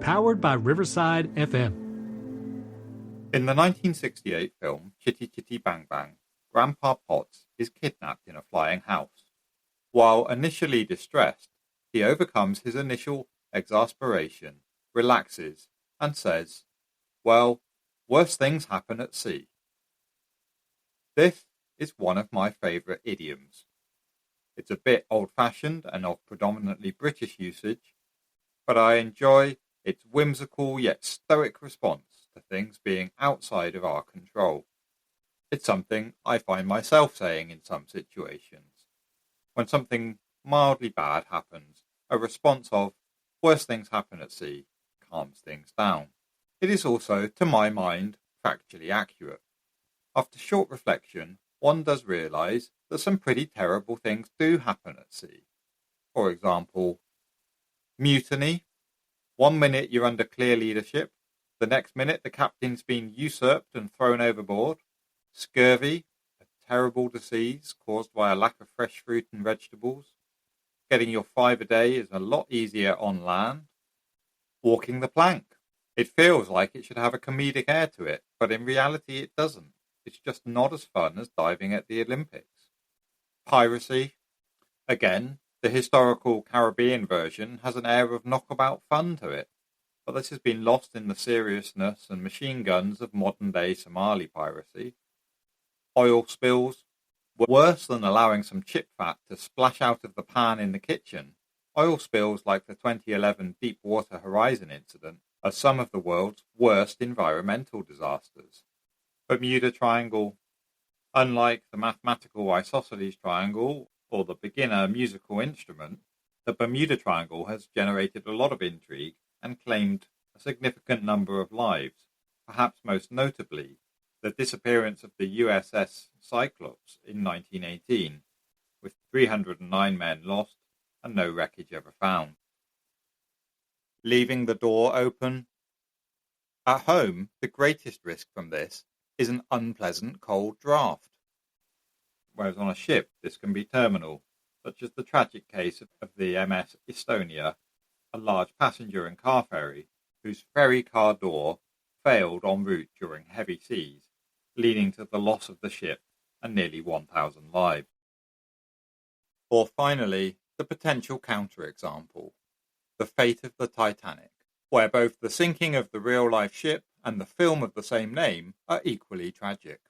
powered by Riverside FM. In the 1968 film Chitty Chitty Bang Bang, Grandpa Potts is kidnapped in a flying house. While initially distressed, he overcomes his initial exasperation, relaxes, and says, "Well, worse things happen at sea." This is one of my favourite idioms. It's a bit old-fashioned and of predominantly British usage, but I enjoy its whimsical yet stoic response to things being outside of our control. It's something I find myself saying in some situations. When something mildly bad happens, a response of "worse things happen at sea" calms things down. It is also, to my mind, factually accurate. After short reflection, one does realise that some pretty terrible things do happen at sea. For example, mutiny. 1 minute you're under clear leadership, the next minute the captain's been usurped and thrown overboard. Scurvy, a terrible disease caused by a lack of fresh fruit and vegetables. Getting your 5 a day is a lot easier on land. Walking the plank. It feels like it should have a comedic air to it, but in reality it doesn't. It's just not as fun as diving at the Olympics. Piracy. Again, the historical Caribbean version has an air of knockabout fun to it, but this has been lost in the seriousness and machine guns of modern-day Somali piracy. Oil spills. Worse than allowing some chip fat to splash out of the pan in the kitchen, oil spills like the 2011 Deepwater Horizon incident are some of the world's worst environmental disasters. Bermuda Triangle. Unlike the mathematical isosceles triangle or the beginner musical instrument, the Bermuda Triangle has generated a lot of intrigue and claimed a significant number of lives, perhaps most notably the disappearance of the USS Cyclops in 1918, with 309 men lost and no wreckage ever found. Leaving the door open. At home, the greatest risk from this is an unpleasant cold draft, whereas on a ship this can be terminal, such as the tragic case of the MS Estonia, a large passenger and car ferry whose ferry car door failed en route during heavy seas, leading to the loss of the ship and nearly 1,000 lives. Or finally, the potential counterexample, the fate of the Titanic, where both the sinking of the real-life ship and the film of the same name are equally tragic.